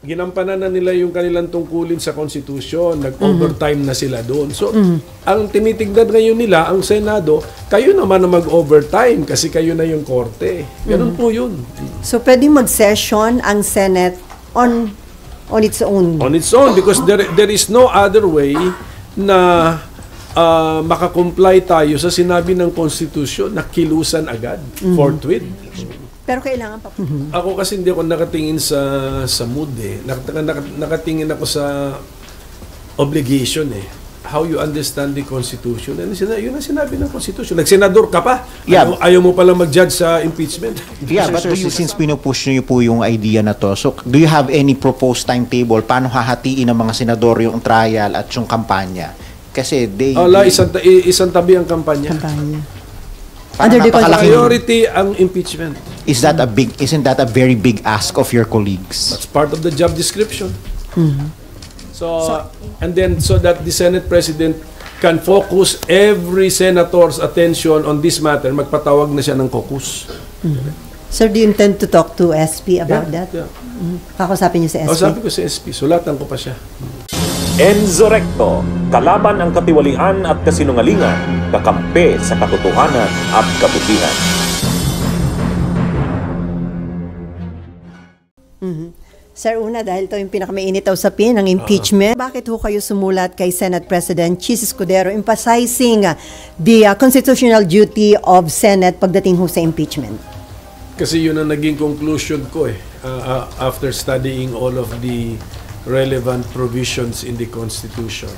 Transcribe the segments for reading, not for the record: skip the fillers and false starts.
ginampanan na nila yung kanilang tungkulin sa Constitution, nag-overtime na sila doon. So, ang tinitignan ngayon nila, ang Senado, kayo naman na mag-overtime kasi kayo na yung korte. Ganun po yun. So, pwedeng mag-session ang Senate on its own? On its own, because there is no other way na makakomply tayo sa sinabi ng Constitution na kilusan agad, forthwith. Pero kailangan pa. Ako kasi hindi ako nakatingin sa mood eh. Nakatingin ako sa obligation eh. How you understand the Constitution. And yun ang sinabi ng Constitution. Nagsenador ka pa. Yeah. Ayaw mo palang mag-judge sa impeachment. Yeah, but since pinupush niyo po yung idea na to, so do you have any proposed timetable? Paano hahatiin ng mga senador yung trial at yung kampanya? Kasi isang tabi ang kampanya. Under the priority ang impeachment. Isn't that a very big ask of your colleagues? That's part of the job description. So that the Senate President can focus every senator's attention on this matter, magpatawag na siya ng caucus. Sir, do you intend to talk to SP about that? Yeah. Kakausapin niyo si SP? Kausapin ko si SP. Sulatan ko pa siya. Enzo Recto, kalaban ang katiwalian at kasinungalingan, kakampi sa katotohanan at kabutihan. Sir, una, dahil ito yung pinakamainit na usapin, ang impeachment, bakit ho kayo sumulat kay Senate President Chis Escudero emphasizing the constitutional duty of Senate pagdating ho sa impeachment? Kasi yun ang naging conclusion ko eh. After studying all of the relevant provisions in the Constitution.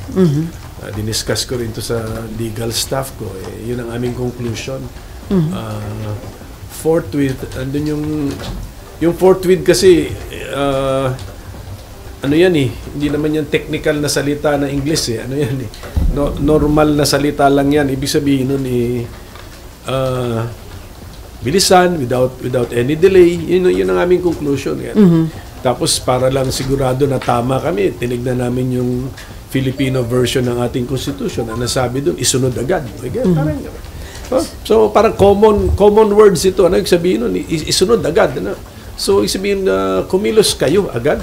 Diniscuss ko rin to sa legal staff ko. Yun ang aming conclusion. Forthwith, andun yung forthwith kasi, ano yan eh, hindi naman yan technical na salita na English eh. Ano yan eh, normal na salita lang yan. Ibig sabihin nun eh, bilisan, without any delay. Yun ang aming conclusion. Yan. Tapos para lang sigurado na tama kami, tinignan namin yung Filipino version ng ating Constitution. Ang nasabi doon, isunod agad. Parang, so parang common words ito. Ano yung sabihin nun? Isunod agad. Ano? So isabihin na kumilos kayo agad.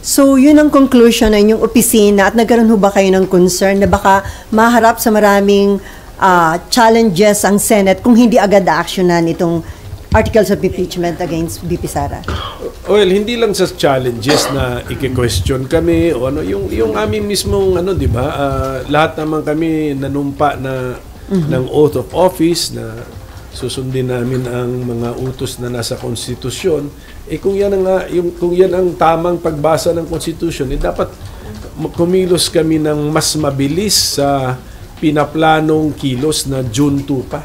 So yun ang conclusion ng inyong opisina at nagkaroon ho ba kayo ng concern na baka maharap sa maraming challenges ang Senate kung hindi agad na-actionan itong articles of impeachment against VP Sara? Well, hindi lang sa challenges na i-question kami o ano, yung aming mismong ano, 'di ba? Lahat naman kami nanumpa na ng oath of office na susundin namin ang mga utos na nasa konstitusyon. Kung yan ang tamang pagbasa ng konstitusyon, dapat kumilos kami ng mas mabilis sa pinaplanong kilos na June 2 pa.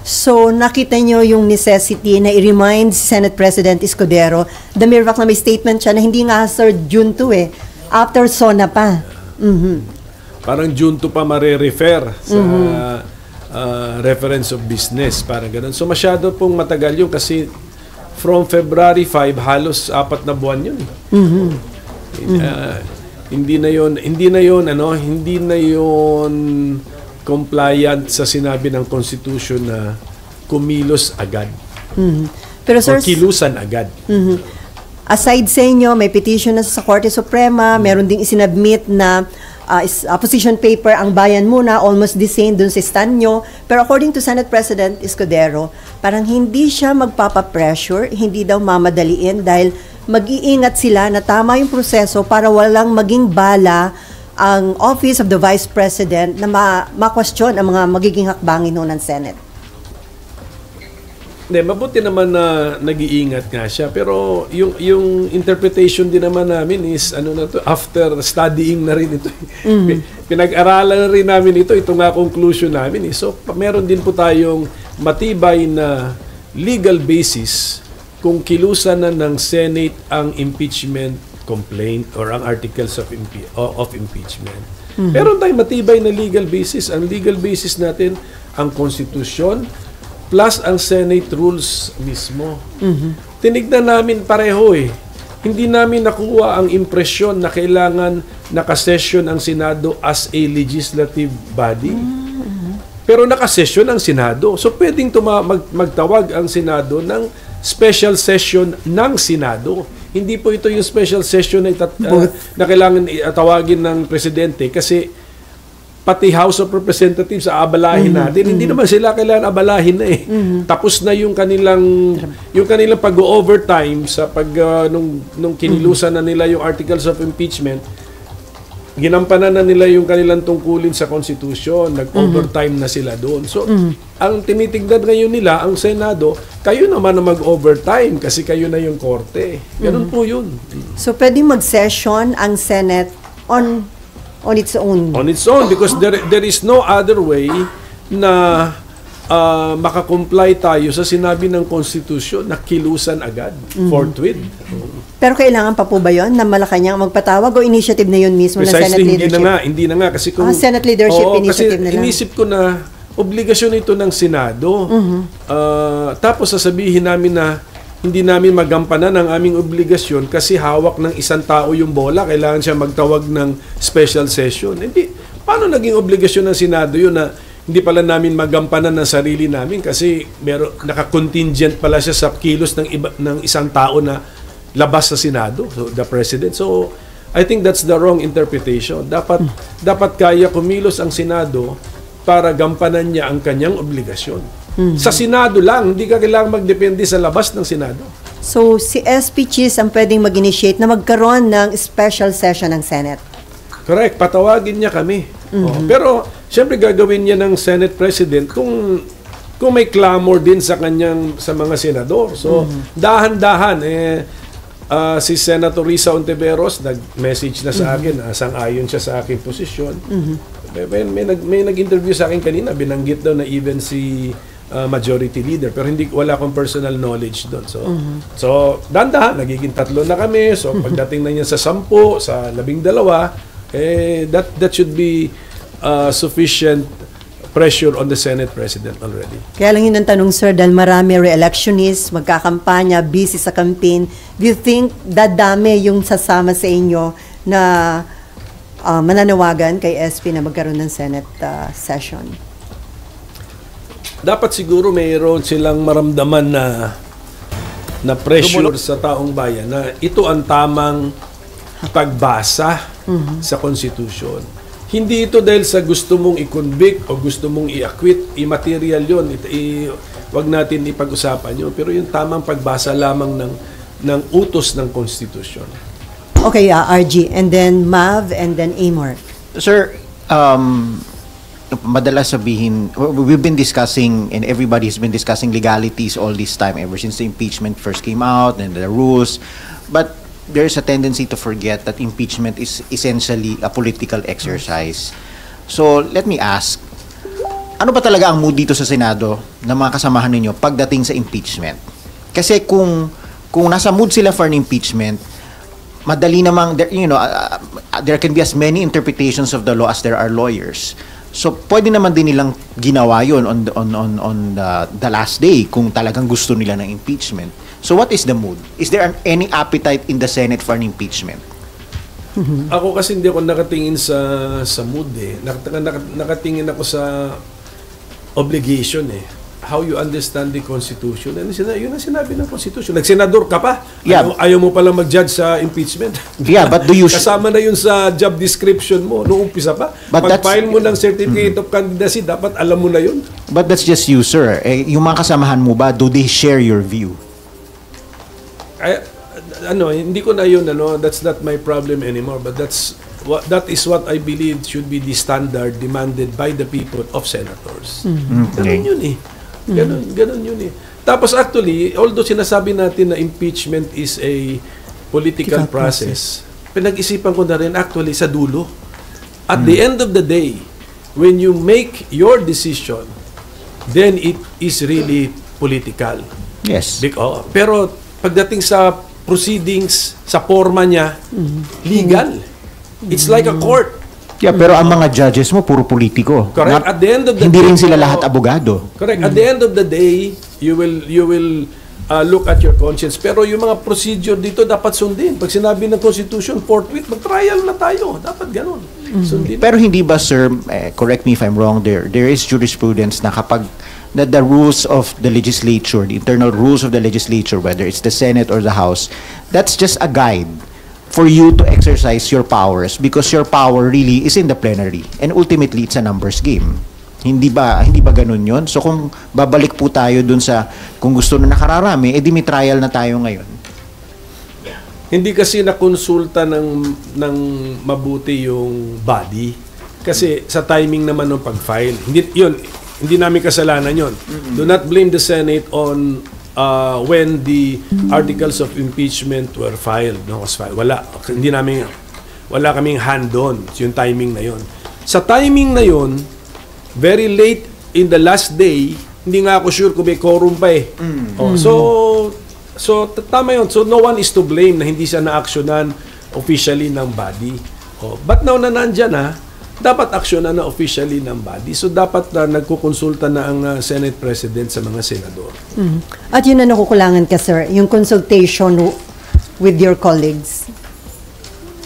So, nakita nyo yung necessity na i-remind Senate President Escudero, the mere fact na may statement siya na hindi nga Sir June 2 eh, after SONA pa. Parang June 2 pa mare-refer sa reference of business, parang ganun. So, masyado pong matagal yun kasi from February 5, halos 4 na buwan yun. Hindi na yun compliant sa sinabi ng Constitution na kumilos agad. Pero sir, or kilusan agad. Aside sa inyo, may petition na sa Korte Suprema, meron ding isinabmit na opposition paper ang Bayan Muna, almost the same dun sa stand nyo. Pero according to Senate President Escudero, parang hindi siya magpapapressure, hindi daw mamadaliin dahil mag-iingat sila na tama yung proseso para walang maging bala ang Office of the Vice President na ma-question ang mga magiging hakbangin ng Senate. Mabuti naman na nag-iingat nga siya, pero yung interpretation din naman namin is after studying na rin ito. Pinag-aralan na rin namin ito nga conclusion namin. So meron din po tayong matibay na legal basis kung kilusan na ng Senate ang impeachment complaint or ang articles of impeachment. Meron tayong matibay na legal basis. Ang legal basis natin, ang Constitution plus ang Senate rules mismo. Tinignan namin pareho eh. Hindi namin nakuha ang impresyon na kailangan nakasession ang Senado as a legislative body. Pero nakasession ang Senado. So pwedeng magtawag ang Senado ng special session ng Senado. hindi po ito yung special session na kailangan tawagin ng presidente kasi pati House of Representatives abalahin natin. Hindi naman sila kailangan abalahin na eh. Tapos na yung kanilang pag-overtime sa nung kinilusan na nila yung articles of impeachment. Ginampanan na nila yung kanilang tungkulin sa Constitution. Nag-overtime na sila doon. So, ang tinitignan ngayon nila, ang Senado, kayo naman na mag-overtime kasi kayo na yung korte. Ganun po yun. So, pwedeng mag-session ang Senate on its own? On its own, because there is no other way na makakomply tayo sa sinabi ng Constitution na kilusan agad, forthwith. Pero kailangan pa po ba yun na Malacanang magpatawag o initiative na yun mismo ng Senate leadership? Hindi na nga. Kasi kung, Senate leadership initiative na lang. Inisip ko na obligasyon ito ng Senado. Tapos sasabihin namin na hindi namin magampanan ang aming obligasyon kasi hawak ng isang tao yung bola. Kailangan siya magtawag ng special session. Hindi. Paano naging obligasyon ng Senado yun na hindi pala namin magampanan ng sarili namin kasi naka-contingent pala siya sa kilos ng isang tao na labas sa Senado, so the President. So, I think that's the wrong interpretation. Dapat kaya kumilos ang Senado para gampanan niya ang kanyang obligasyon. Sa Senado lang, hindi ka kailangang magdepende sa labas ng Senado. So, si SP Chis ang pwedeng mag-initiate na magkaroon ng special session ng Senate. Correct. Patawagin niya kami. Pero, siyempre gagawin niya ng Senate President kung may clamor din sa mga senador. So, dahan-dahan, si Senator Risa Ontiveros nag-message na sa akin, sang-ayon siya sa aking posisyon. May nag-interview sa akin kanina, binanggit daw na even si majority leader, pero wala akong personal knowledge doon. So dahan-dahan, nagiging 3 na kami. So pagdating na niya sa 10, sa 12, that should be sufficient pressure on the Senate President already. Kaya lang yun ang tanong, sir, dahil marami re-electionists, magkakampanya, busy sa campaign. Do you think dadami yung sasama sa inyo na mananawagan kay SP na magkaroon ng Senate session? Dapat siguro mayroon silang maramdaman na pressure sa taong bayan na ito ang tamang pagbasa sa Constitution. Hindi ito dahil sa gusto mong i-convict o gusto mong i-acquit, immaterial yun. Wag natin ipag-usapan yun. Pero yung tamang pagbasa lamang ng utos ng Constitution. Okay, RG, and then Mav, and then Amor. Sir, madalas sabihin, we've been discussing and everybody's been discussing legalities all this time ever since the impeachment first came out and the rules. But there's a tendency to forget that impeachment is essentially a political exercise. So, let me ask, ano ba talaga ang mood dito sa Senado ng mga kasamahan ninyo pagdating sa impeachment? Kasi kung nasa mood sila for an impeachment, madali namang, there can be as many interpretations of the law as there are lawyers. So, pwede naman din nilang ginawa yun on the last day kung talagang gusto nila ng impeachment. So, what is the mood? Is there any appetite in the Senate for an impeachment? Ako kasi hindi ako nakatingin sa mood eh. Nakatingin ako sa obligation eh. How you understand the Constitution. And yun ang sinabi ng Constitution. Nagsenador ka pa. Yeah. Ayaw mo palang mag-judge sa impeachment. Yeah, but do you... Kasama na yun sa job description mo. Noong umpisa pa. Pag-file mo ng certificate of candidacy, dapat alam mo na yun. But that's just you, sir. Yung mga kasamahan mo ba, do they share your view? Hindi ko na yun, that's not my problem anymore. But that is what I believe should be the standard demanded by the people of senators. Ganun yun eh. Ganun yun eh. Tapos actually, although sinasabi natin na impeachment is a political process, pinag-isipan ko na rin actually sa dulo. At the end of the day, when you make your decision, then it is really political. Yes. Pero pagdating sa proceedings, sa forma niya, legal. It's like a court. Yeah, pero ang mga judges mo, puro politiko. Correct. At the end of the hindi day, rin sila lahat abogado. Correct. At the end of the day, you will look at your conscience. Pero yung mga procedure dito dapat sundin. Pag sinabi ng Constitution, forthwith, mag-trial na tayo. Dapat ganun. Sundin. Pero hindi ba, sir, correct me if I'm wrong, there is jurisprudence na kapag that the rules of the legislature, the internal rules of the legislature, whether it's the Senate or the House, that's just a guide for you to exercise your powers, because your power really is in the plenary, and ultimately it's a numbers game. Hindi ba ganun yon? So kung babalik po tayo dun sa kung gusto na nakararami, edi may trial na tayo ngayon. Hindi kasi nakonsulta ng mabuti yung body. Kasi sa timing naman ng pag-file. Hindi namin kasalanan yon. Do not blame the Senate on when the articles of impeachment were filed. No, was filed. Wala kaming hand doon yung timing na yon. Sa timing na yon, very late in the last day, hindi nga ako sure kung may quorum pa eh. So tama yun. So no one is to blame na hindi siya na-actionan officially ng body. But now na nandyan dapat aksyonan na officially ng body. So dapat nagkukonsulta na ang Senate President sa mga senador. At yun na nakukulangan ka, sir, yung consultation with your colleagues.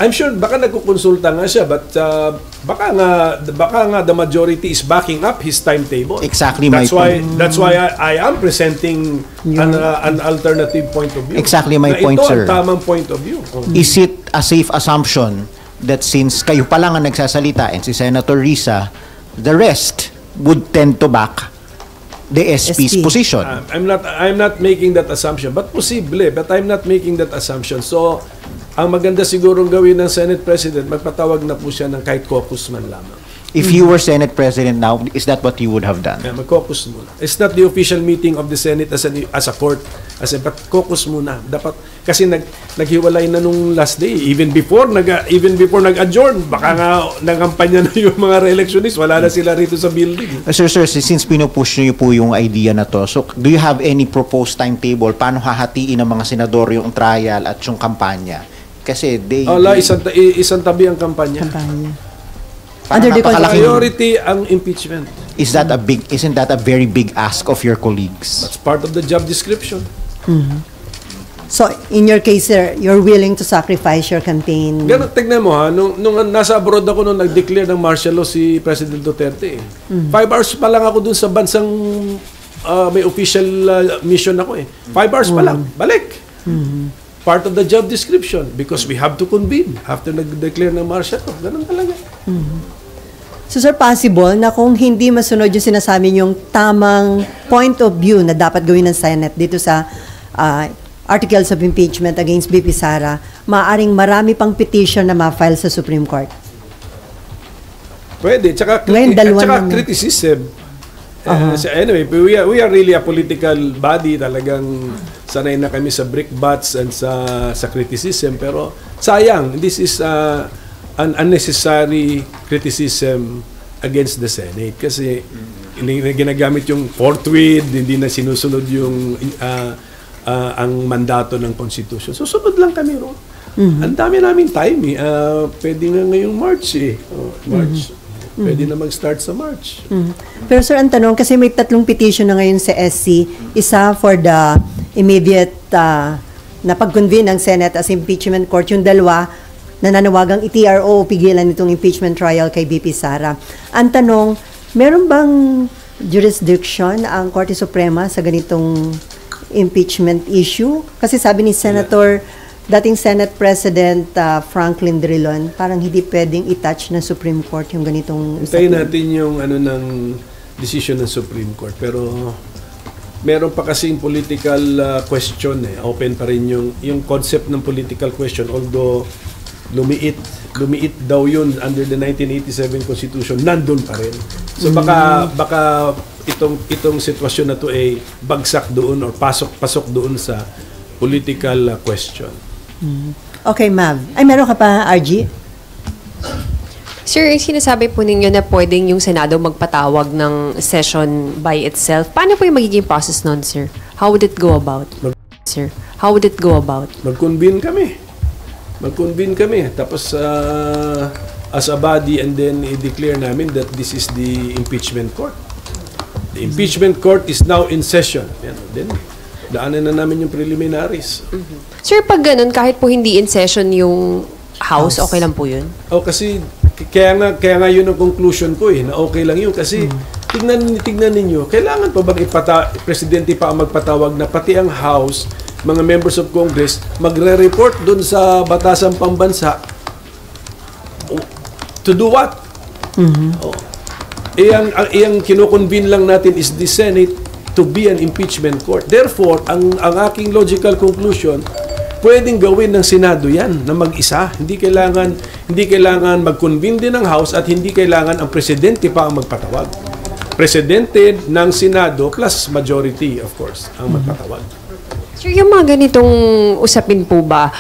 I'm sure baka nagkukonsulta nga siya, but baka nga the majority is backing up his timetable. Exactly that's my why point. That's why I am presenting an alternative point of view. Exactly my point, ito sir. Ito ang tamang point of view. Is it a safe assumption that since kayo pa lang ang nagsasalita and si Senator Risa, the rest would tend to back the SP's position? I'm not making that assumption, but I'm not making that assumption. So ang maganda sigurong gawin ng Senate President, magpatawag na po siya ng kahit caucus man lamang. If you were Senate President now, is that what you would have done? Yeah, mag-caucus muna. It's not the official meeting of the Senate as a court. But caucus muna. Dapat, kasi naghiwalay na nung last day. Even before nag-adjourn, baka nga nagampanya na yung mga re-electionists. Wala na sila rito sa building. Sir, since pinupush niyo po yung idea na to, so do you have any proposed timetable? Paano hahatiin ng mga senador yung trial at yung kampanya? Kasi isang tabi ang kampanya. Under the priority ang impeachment. Isn't that a very big ask of your colleagues? That's part of the job description. So, in your case, sir, you're willing to sacrifice your campaign? Ganun, tignan mo nung nasa abroad ako nung nag-declare ng martial law si President Duterte. 5 hours pa lang ako dun sa bansang may official mission ako 5 hours pa lang, balik. Part of the job description because we have to convene after nag-declare ng martial law. Ganun talaga. So, sir, possible na kung hindi masunod yung sinasabi yung tamang point of view na dapat gawin ng Senate dito sa articles of impeachment against BP Sara, maaaring marami pang petition na ma-file sa Supreme Court? Pwede. Tsaka criticism. Anyway, we are really a political body. Talagang sanay na kami sa brickbats and sa criticism. Pero sayang, this is an unnecessary criticism against the Senate kasi ginagamit yung forthwith, hindi na sinusunod yung ang mandato ng Constitution. Susunod lang kami ron. Ang dami namin time pwede nga ngayong March March. Pwede na mag-start sa March. Pero sir, ang tanong, kasi may 3 petition na ngayon sa SC, isa for the immediate na pag-convene ng Senate as impeachment court, yung 2 nananawagang i-TRO pigilan itong impeachment trial kay BP Sara. Ang tanong, meron bang jurisdiction ang Korte Suprema sa ganitong impeachment issue? Kasi sabi ni dating Senate President Franklin Drilon, parang hindi pwedeng i-touch ng Supreme Court yung ganitong Hintayin natin yung ng decision ng Supreme Court. Pero meron pa kasing political question Open pa rin yung concept ng political question, although lumiit daw yun under the 1987 Constitution, nandun pa rin. So baka itong sitwasyon na to ay bagsak doon or pasok doon sa political question. Okay, ma'am. Ay, meron ka pa, RG? Sir, sinasabi po ninyo na pwedeng yung Senado magpatawag ng session by itself. Paano po yung magiging process nun, sir? How would it go about? Sir, how would it go about? Mag-convene kami. Tapos as a body, and then i-declare namin that this is the impeachment court. The impeachment court is now in session. Then daanan na namin yung preliminaries. Sir, pag ganun, kahit po hindi in session yung House, okay lang po yun? Kasi kaya nga yun ang conclusion ko na okay lang yun kasi tignan ninyo, kailangan pa bang presidente pa ang magpatawag na pati ang House, mga members of Congress, magre-report dun sa batasang pambansa? To do what? Ang kinoconvene lang natin is the Senate to be an impeachment court. Therefore, ang aking logical conclusion, pwedeng gawin ng Senado yan na mag-isa. Hindi kailangan mag-convene din ng House at hindi kailangan ang presidente pa ang magpatawag. Presidente ng Senado plus majority, of course, ang magpatawag. Sir, yung mga ganitong usapin po ba,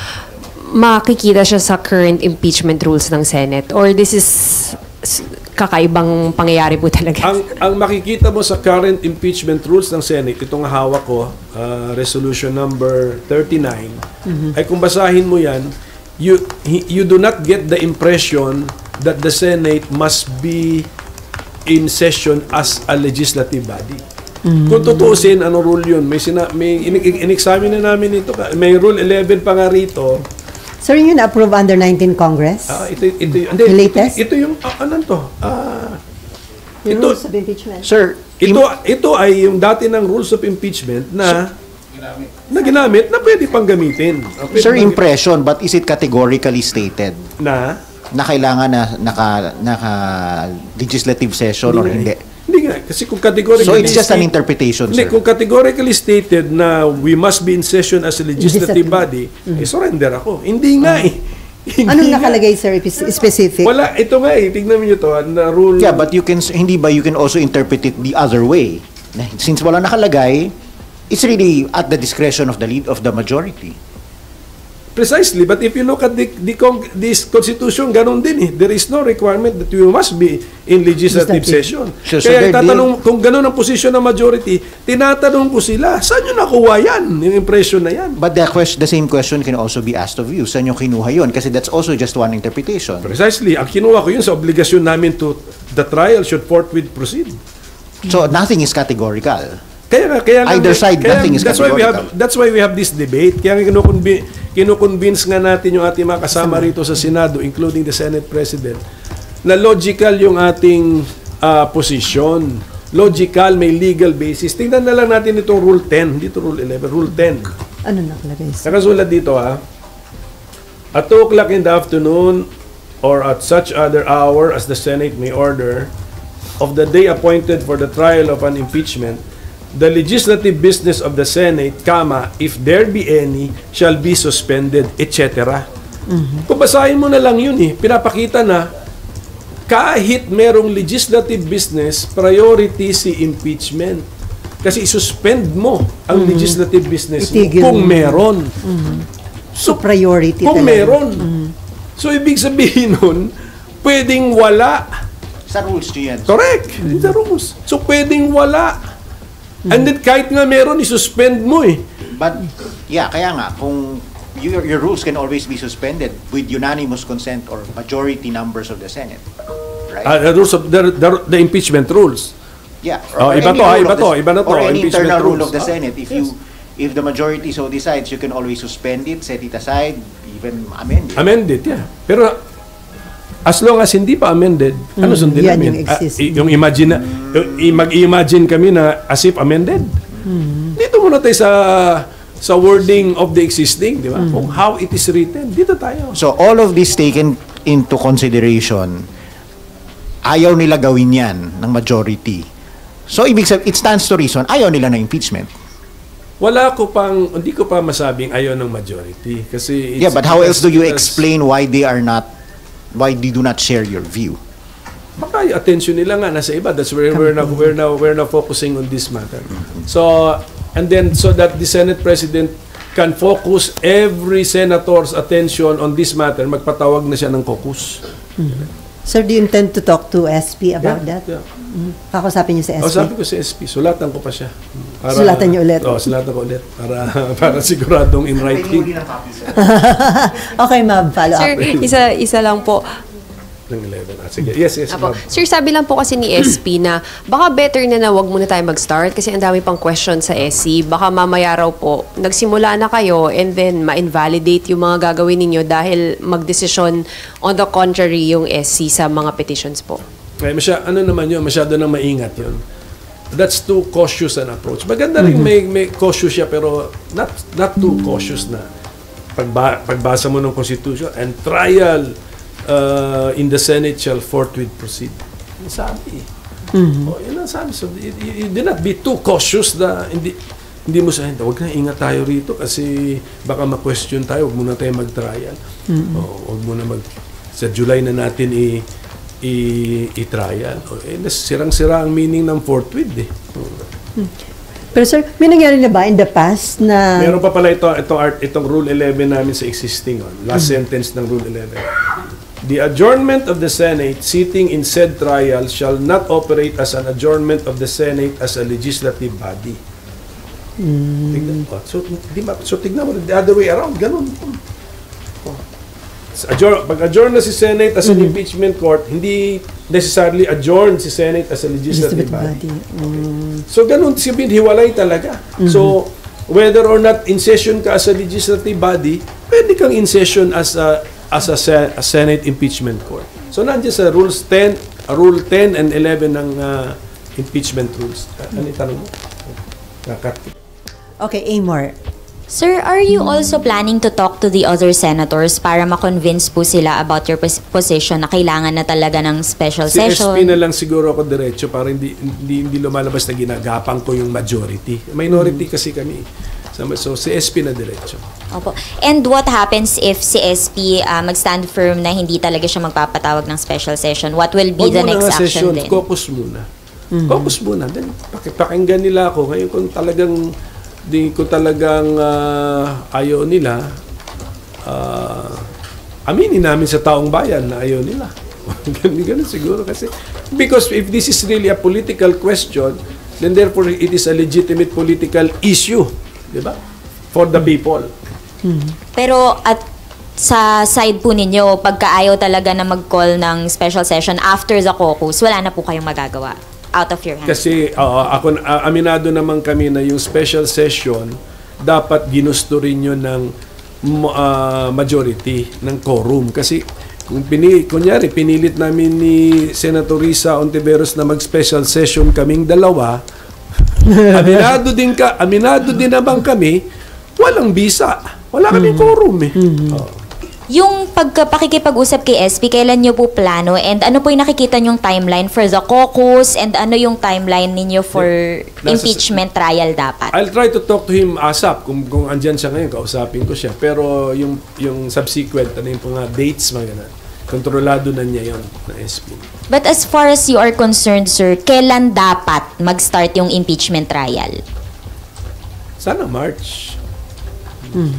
makikita siya sa current impeachment rules ng Senate? Or this is kakaibang pangyayari po talaga? Ang makikita mo sa current impeachment rules ng Senate, itong hawak ko, resolution number 39, ay kung basahin mo yan, you do not get the impression that the Senate must be in session as a legislative body. Kung tutuusin, ano rule yun? May in-examine na namin ito. May rule 11 pa nga rito. Sir, yun na-approve under 19 Congress? The latest? Ito yung, ano to? Yung rules of impeachment? Sir, Ito ay yung dati ng rules of impeachment na ginamit na pwede pang gamitin. sir, impression, but is it categorically stated Na? na kailangan naka legislative session or hindi? Hindi nga. Kasi kung categorically... So it's just an interpretation, Hindi, sir. kung categorically stated na we must be in session as a legislative body, surrender ako. Hindi nga eh. Anong nakalagay, sir, specific? Wala. Ito nga eh. Tignan mo nyo to. Na rule... Yeah, but you can you can also interpret it the other way. Since wala nakalagay, it's really at the discretion of the majority. Precisely, but if you look at this Constitution, ganun din eh. There is no requirement that you must be in legislative session. So Kaya kung ganun ang posisyon ng majority, tinatanong ko sila, saan nyo nakuha yan? Yung impression na yan. But the same question can also be asked of you. Saan yung kinuha yun? Kasi that's also just one interpretation. Precisely. Ang kinuha ko yun sa obligasyon namin to the trial should forthwith proceed. So nothing is categorical. Kaya Either side, nothing is categorical. That's why we have this debate. Kaya kinukonvince nga natin yung ating mga kasama rito sa Senado, including the Senate President, na logical yung ating position. Logical, may legal basis. Tingnan na lang natin itong Rule 10. Dito Rule 11, Rule 10. Ano nakalagay, sir? Nakasulat dito at 2 o'clock in the afternoon or at such other hour as the Senate may order of the day appointed for the trial of an impeachment, the legislative business of the Senate, if there be any, shall be suspended, etc. Kung basahin mo na lang yun pinapakita na kahit merong legislative business, priority si impeachment. Kasi isuspend mo ang legislative business mo kung meron. So, priority kung talaga. meron. So, ibig sabihin nun, pwedeng wala. Sa rules nyo yan. Correct. The rules. So, pwedeng wala. And then kahit nga meron, isuspend mo But, yeah, kaya nga, kung your rules can always be suspended with unanimous consent or majority numbers of the Senate. Right? The rules of the impeachment rules. Yeah. Iba na to. Or any Impeachment internal rule rules. of the Senate. If the majority so decides, you can always suspend it, set it aside, even amend it. Amend it, yeah. Pero as long as hindi pa amended, ano sundin yan namin? yung Mag-imagine kami na as if amended. Dito muna tayo sa wording of the existing, di ba? Kung how it is written, dito tayo. So all of this taken into consideration, ayaw nila gawin yan ng majority. So ibig sabihin, it stands to reason, ayaw nila ng impeachment. Hindi ko pa masabing ayaw ng majority. Kasi Yeah, but how else do you explain why they do not share your view? Baka yung attention nila nga nasa iba. That's where we're now focusing on this matter. So, and then so that the Senate President can focus every senator's attention on this matter, magpatawag na siya ng caucus. Sir, do you intend to talk to SP about that? Yeah. Kakusapin niyo si SP? Sabi ko si SP, sulatan ko pa siya. Sulatan niyo ulit? Sulatan ko ulit. Para siguradong in writing. Okay, ma'am. Follow up. Sir, isa lang po. Ng 11. Sige. Yes, Apo. ma'am. Sir, sabi lang po kasi ni SP na baka better na wag muna tayo mag-start kasi ang dami pang question sa SC. Baka mamaya raw po, nagsimula na kayo and then ma-invalidate yung mga gagawin ninyo dahil magdesisyon on the contrary yung SC sa mga petitions po. Kaya masyado nang maingat yun. That's too cautious an approach. Maganda rin may cautious siya, pero not too cautious na. Pagbasa mo ng Constitution, and trial in the Senate shall forthwith proceed. Yung sabi. Yun ang sabi. So, you do not be too cautious na hindi mo sabihin, huwag na ingat tayo rito kasi baka ma-question tayo, huwag muna tayo mag-trial. Huwag muna sa July na natin i-trial. Sirang-sira ang meaning ng forthwith eh. Pero sir, may nangyari na ba in the past na... Meron pa pala itong Rule 11 namin sa existing last sentence ng Rule 11. The adjournment of the Senate sitting in said trial shall not operate as an adjournment of the Senate as a legislative body. Tignan mo. So tignan mo, the other way around, ganun. Pag-adjourn na si Senate as an impeachment court, hindi necessarily adjourn si Senate as a legislative body. So, ganun, hiwalay talaga. So, whether or not in session ka as a legislative body, pwede kang in session as a Senate impeachment court. So, nandiyan sa Rule 10 and 11 ng impeachment rules. Ano itanong mo? Okay, Amor. Sir, are you also planning to talk to the other senators para ma-convince po sila about your position na kailangan na talaga ng special session? Si SP na lang siguro ako diretso para hindi lumalabas na ginagapang ko yung majority. Minority kasi kami. So, si SP na diretso. Opo. And what happens if si SP mag-stand firm na hindi talaga siya magpapatawag ng special session? What will be the next action then? Caucus muna. Caucus muna. Then, pakinggan nila ako. Ngayon kung talagang ayaw nila, aminin namin sa taong bayan na ayaw nila. Ganun siguro kasi. Because if this is really a political question, then therefore it is a legitimate political issue. Diba? For the people. Pero at sa side po ninyo, pagka-ayaw talaga na mag-call ng special session after the caucus, wala na po kayong magagawa? Out of your hands. Kasi aminado naman kami na yung special session dapat ginusto rin yun ng majority ng quorum. Kasi kung kunyari pinilit namin ni Senator Risa Ontiveros na mag-special session kaming dalawa, aminado din naman kami, walang bisa. Wala kaming quorum eh. Yung pakikipag-usap kay SP, kailan nyo po plano? And ano po yung nakikita nyong timeline for the caucus? And ano yung timeline ninyo for impeachment trial dapat? I'll try to talk to him ASAP. Kung andyan siya ngayon, kausapin ko siya. Pero yung subsequent, yung mga dates, mga ganun, kontrolado na niya yun na SP. But as far as you are concerned, sir, kailan dapat mag-start yung impeachment trial? Sana March.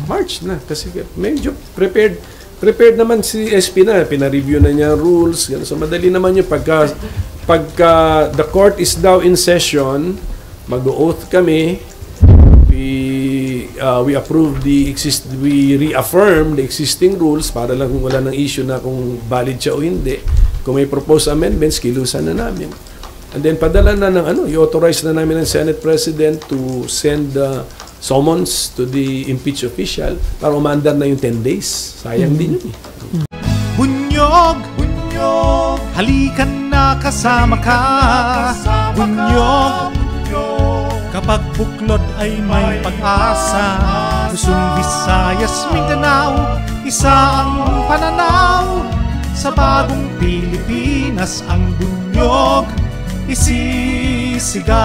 March na. Kasi medyo prepared naman si SP na, pina-review na niya rules. So madali naman yung pagka the court is now in session, mag-oath kami, we reaffirm the existing rules para lang kung wala ng issue na kung valid siya o hindi. Kung may proposed amendments, kilusan na namin. And then padala na ng i-authorize na namin ng Senate President to send summons to the impeached official para umandar na yung 10 days. Sayang din yun eh. Bunyog, halikan na kasama ka. Bunyog, kapag buklod ay may pag-asa. Luzon, Visayas, Mindanao, isa ang pananaw. Sa bagong Pilipinas ang bunyog isisigaw.